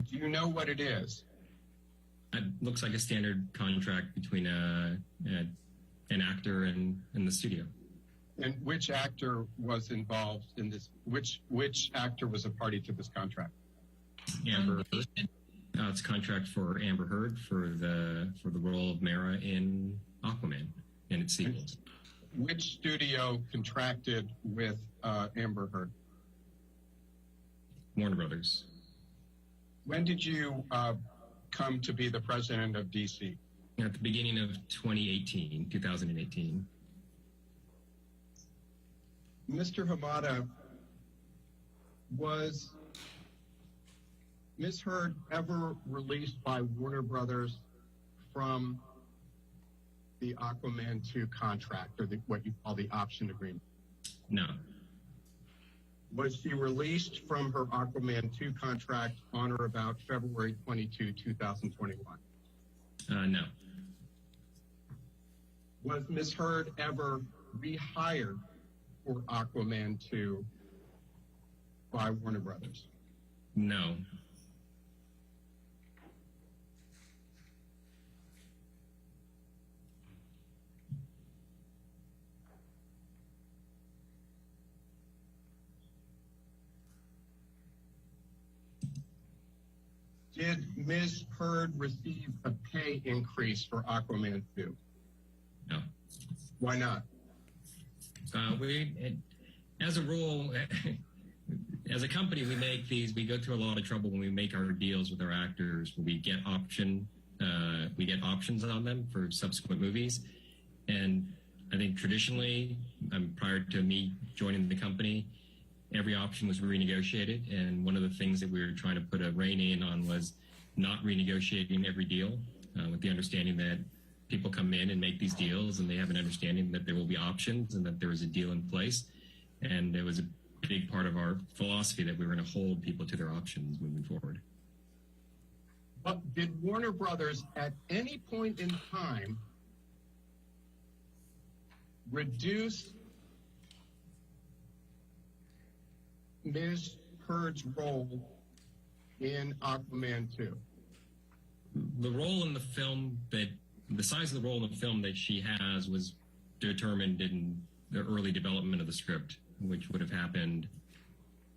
Do you know what it is? It looks like a standard contract between an actor and the studio. And which actor was involved in this? Which actor was a party to this contract? Amber Heard. It's a contract for Amber Heard for the role of Mera in Aquaman and its sequels. Which studio contracted with Amber Heard? Warner Brothers. When did you come to be the president of DC? At the beginning of 2018. Mr. Hamada, was Ms. Heard ever released by Warner Brothers from the Aquaman 2 contract, or what you call the option agreement? No. Was she released from her Aquaman 2 contract on or about February 22, 2021? No. Was Ms. Heard ever rehired for Aquaman 2 by Warner Brothers? No. Did Ms. Heard receive a pay increase for Aquaman 2? No. Why not? As a rule, as a company, we go through a lot of trouble when we make our deals with our actors. We get options on them for subsequent movies. And I think traditionally, prior to me joining the company, every option was renegotiated. And one of the things that we were trying to put a rein in on was not renegotiating every deal, with the understanding that people come in and make these deals and they have an understanding that there will be options and that there is a deal in place. And it was a big part of our philosophy that we were going to hold people to their options moving forward. But did Warner Brothers at any point in time reduce Ms. Heard's role in Aquaman 2? The role in the film the size of the role in the film that she has was determined in the early development of the script, which would have happened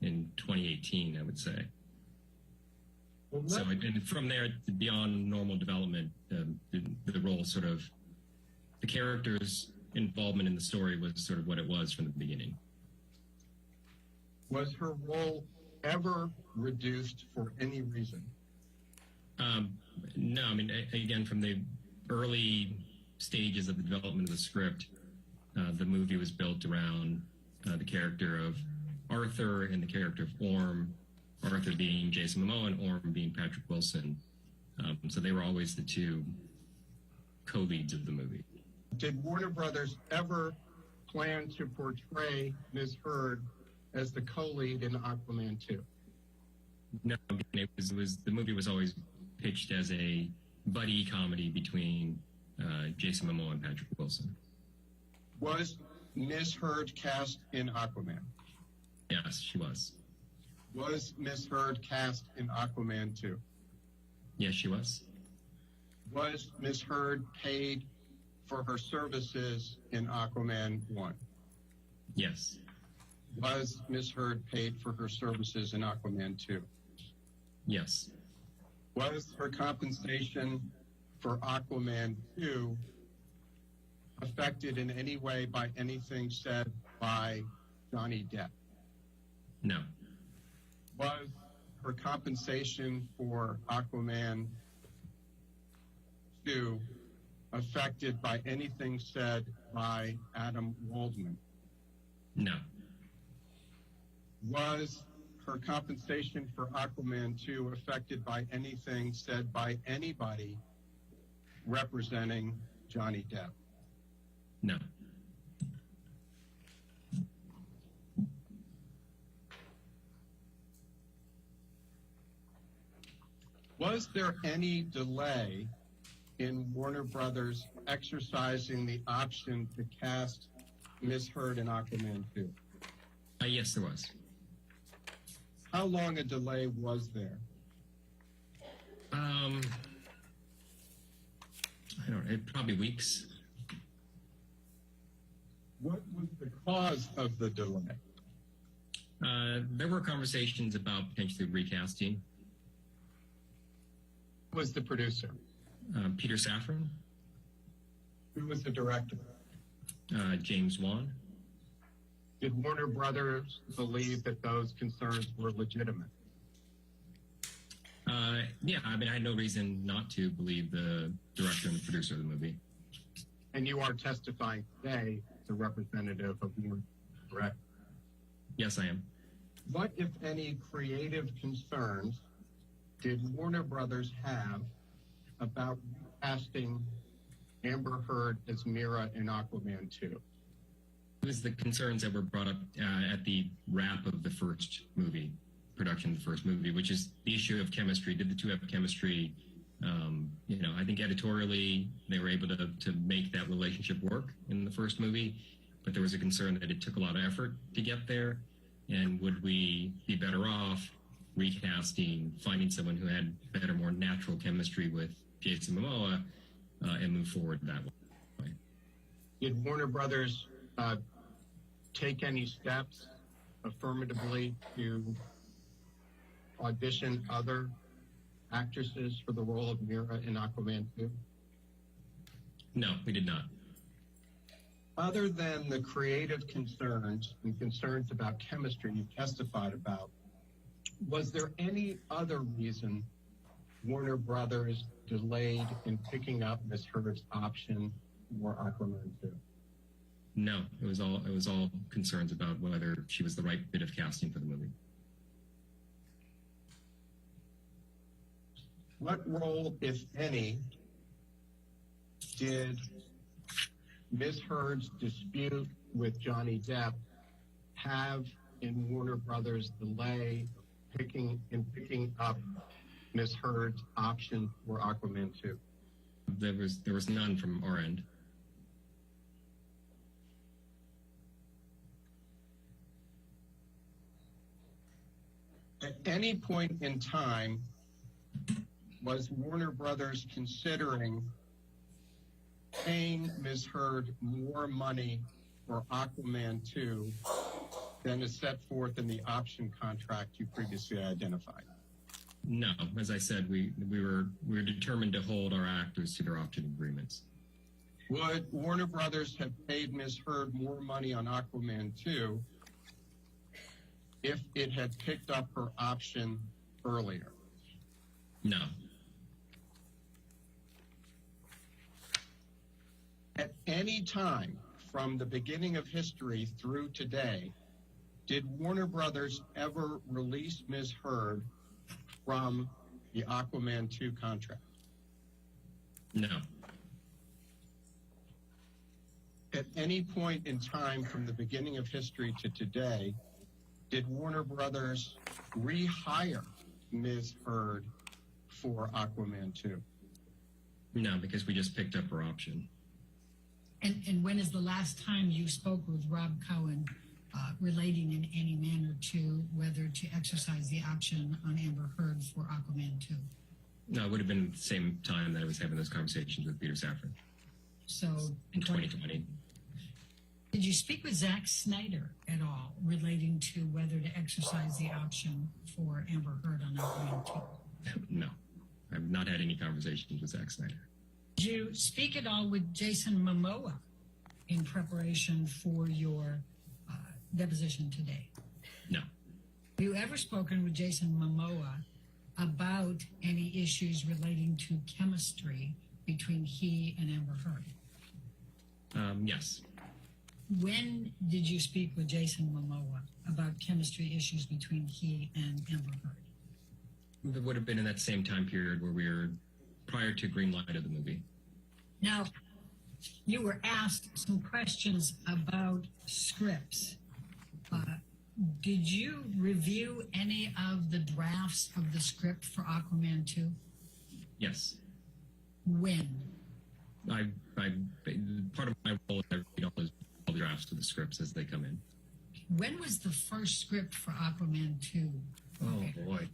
in 2018, I would say. Well, so and from there, beyond normal development, the role the character's involvement in the story was sort of what it was from the beginning. Was her role ever reduced for any reason? No, again, from the early stages of the development of the script, the movie was built around the character of Arthur and the character of Orm, Arthur being Jason Momoa and Orm being Patrick Wilson. So they were always the two co-leads of the movie. Did Warner Brothers ever plan to portray Ms. Heard as the co-lead in Aquaman 2? No, the movie was always pitched as a buddy comedy between Jason Momoa and Patrick Wilson. Was Ms. Heard cast in Aquaman? Yes, she was. Was Ms. Heard cast in Aquaman 2? Yes, she was. Was Ms. Heard paid for her services in Aquaman 1? Yes. Was Ms. Heard paid for her services in Aquaman 2? Yes. Was her compensation for Aquaman 2 affected in any way by anything said by Johnny Depp? No. Was her compensation for Aquaman 2 affected by anything said by Adam Waldman? No. Was her compensation for Aquaman 2 affected by anything said by anybody representing Johnny Depp? No. Was there any delay in Warner Brothers exercising the option to cast Ms. Heard in Aquaman 2? Yes, there was. How long a delay was there? Probably weeks. What was the cause of the delay? There were conversations about potentially recasting. Who was the producer? Peter Safran, Who was the director? James Wan. Did Warner Brothers believe that those concerns were legitimate? Yeah, I mean, I had no reason not to believe the director and the producer of the movie. And you are testifying today as a representative of Warner, correct? Yes, I am. What, if any, creative concerns did Warner Brothers have about casting Amber Heard as Mira in Aquaman 2? It was the concerns that were brought up at the wrap of the first movie, production of the first movie, which is the issue of chemistry. Did the two have chemistry? I think editorially they were able to make that relationship work in the first movie, but there was a concern that it took a lot of effort to get there. And would we be better off recasting, finding someone who had better, more natural chemistry with Jason Momoa and move forward that way? Did Warner Brothers take any steps affirmatively to audition other actresses for the role of Mira in Aquaman 2? No, we did not. Other than the creative concerns and concerns about chemistry you testified about, was there any other reason Warner Brothers delayed in picking up Ms. Heard's option for Aquaman 2? No, it was all concerns about whether she was the right bit of casting for the movie. What role, if any, did Ms. Heard's dispute with Johnny Depp have in Warner Brothers' delay picking up Ms. Heard's option for Aquaman 2? There was none from our end. At any point in time, was Warner Brothers considering paying Ms. Heard more money for Aquaman 2 than is set forth in the option contract you previously identified? No, as I said, we were determined to hold our actors to their option agreements. Would Warner Brothers have paid Ms. Heard more money on Aquaman 2 if it had picked up her option earlier? No. At any time from the beginning of history through today, did Warner Brothers ever release Ms. Heard from the Aquaman 2 contract? No. At any point in time from the beginning of history to today, did Warner Brothers rehire Ms. Heard for Aquaman 2? No, because we just picked up her option. And when is the last time you spoke with Rob Cohen relating in any manner to whether to exercise the option on Amber Heard for Aquaman 2? No, it would have been the same time that I was having those conversations with Peter Safran. So in 2020. Did you speak with Zack Snyder at all relating to whether to exercise the option for Amber Heard on Aquaman 2? No, I've not had any conversations with Zack Snyder. Did you speak at all with Jason Momoa in preparation for your deposition today? No. Have you ever spoken with Jason Momoa about any issues relating to chemistry between he and Amber Heard? Yes. When did you speak with Jason Momoa about chemistry issues between he and Amber Heard? It would have been in that same time period where we were prior to green light of the movie. Now, you were asked some questions about scripts. Did you review any of the drafts of the script for Aquaman 2? Yes. When? Part of my role is I read all the drafts of the scripts as they come in. When was the first script for Aquaman 2? Oh, boy.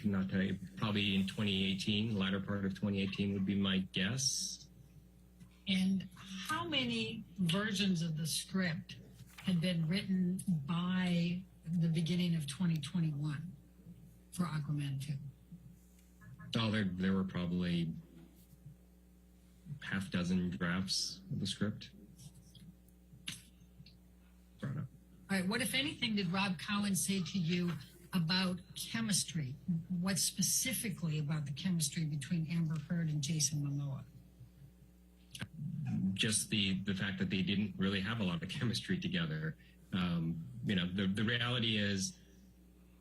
could not tell you. Probably in 2018, latter part of 2018 would be my guess. And how many versions of the script had been written by the beginning of 2021 for Aquaman 2? Oh, there were probably half dozen drafts of the script. All right. What, if anything, did Rob Cowan say to you about chemistry? What specifically about the chemistry between Amber Heard and Jason Momoa? Just the fact that they didn't really have a lot of chemistry together. The reality is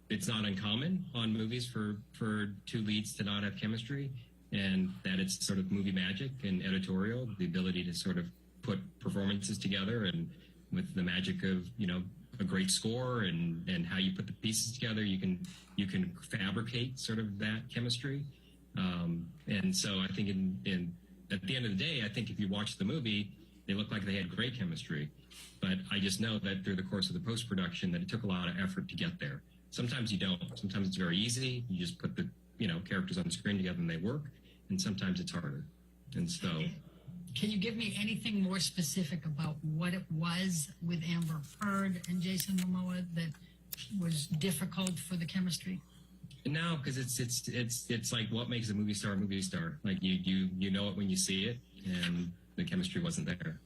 it's not uncommon on movies for two leads to not have chemistry, and that it's sort of movie magic and editorial, the ability to sort of put performances together, and with the magic of, a great score and how you put the pieces together, you can fabricate sort of that chemistry. And so I think at the end of the day, I think if you watch the movie, they look like they had great chemistry. But I just know that through the course of the post-production that it took a lot of effort to get there. Sometimes you don't. Sometimes it's very easy. You just put the characters on the screen together and they work. And sometimes it's harder. And so... Can you give me anything more specific about what it was with Amber Heard and Jason Momoa that was difficult for the chemistry? No, because it's like what makes a movie star a movie star. Like you know it when you see it, and the chemistry wasn't there.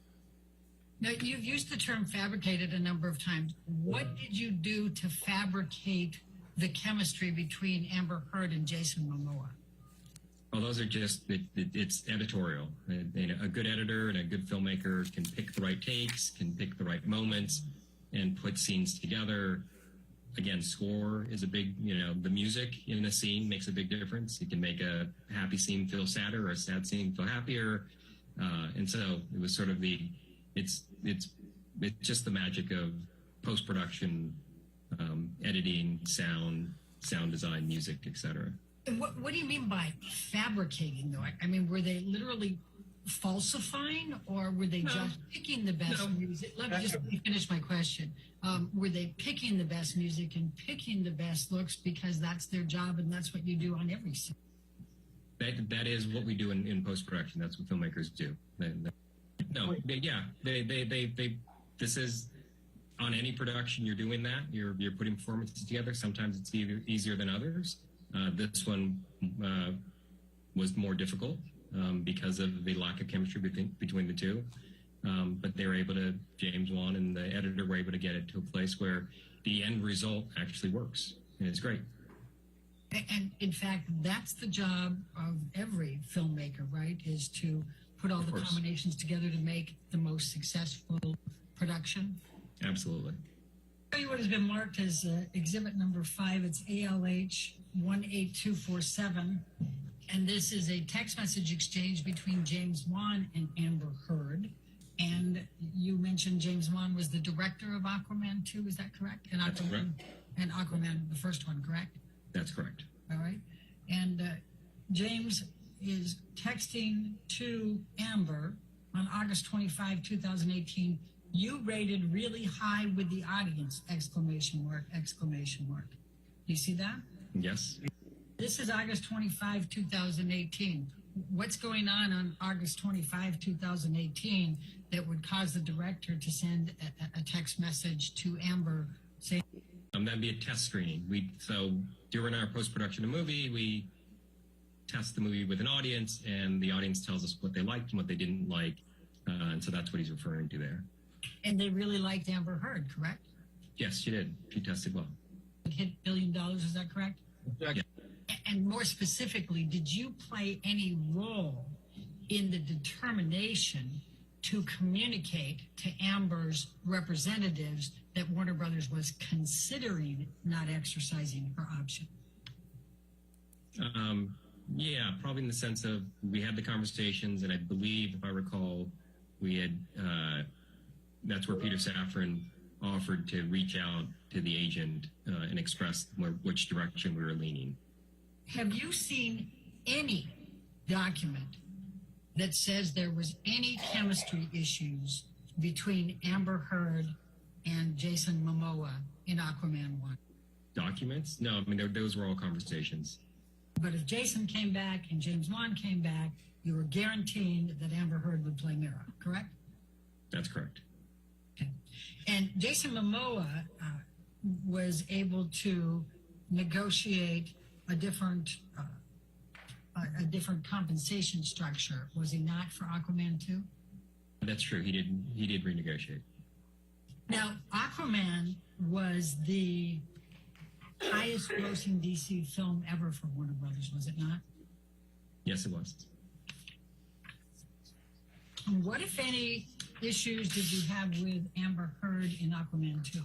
Now, you've used the term fabricated a number of times. What did you do to fabricate the chemistry between Amber Heard and Jason Momoa? Well, those are just, it's editorial. A good editor and a good filmmaker can pick the right takes, can pick the right moments, and put scenes together. Again, score is a big, the music in a scene makes a big difference. It can make a happy scene feel sadder or a sad scene feel happier. And so it was sort of it's just the magic of post-production, editing, sound design, music, etc. What do you mean by fabricating, though? I mean, were they literally falsifying, or were they just picking the best music? Let me finish my question. Were they picking the best music and picking the best looks because that's their job and that's what you do on every scene? That is what we do in post-production. That's what filmmakers do. This is, on any production, you're doing that. You're putting performances together. Sometimes it's easier than others. This one was more difficult because of the lack of chemistry between the two. But they were able to, James Wan and the editor were able to get it to a place where the end result actually works. And it's great. And in fact, that's the job of every filmmaker, right? Is to put all the combinations together to make the most successful production. Absolutely. I'll tell you what has been marked as exhibit number 5. It's ALH 18247. And this is a text message exchange between James Wan and Amber Heard. And you mentioned James Wan was the director of Aquaman 2. Is that correct? And That's correct. And Aquaman, the first one, correct? That's correct. All right. And James is texting to Amber on August 25, 2018. You rated really high with the audience, exclamation mark, exclamation mark. Do you see that? Yes. This is August 25, 2018. What's going on August 25, 2018 that would cause the director to send a text message to Amber saying... That'd be a test screening. So during our post-production of movie, we test the movie with an audience, and the audience tells us what they liked and what they didn't like. And so that's what he's referring to there. And they really liked Amber Heard, correct? Yes, she did. She tested well. It hit $1 billion, is that correct? Yeah. And more specifically, did you play any role in the determination to communicate to Amber's representatives that Warner Brothers was considering not exercising her option? Yeah, probably in the sense of we had the conversations, and I believe, if I recall, we had that's where Peter Safran offered to reach out to the agent and express which direction we were leaning. Have you seen any document that says there was any chemistry issues between Amber Heard and Jason Momoa in Aquaman 1? Documents? No, I mean, those were all conversations. But if Jason came back and James Wan came back, you were guaranteeing that Amber Heard would play Mira, correct? That's correct. Okay. And Jason Momoa was able to negotiate a different compensation structure, was he not, for Aquaman 2? That's true. He did renegotiate. Now, Aquaman was the highest grossing DC film ever for Warner Brothers, was it not? Yes, it was. And what, if any, issues did you have with Amber Heard in Aquaman 2?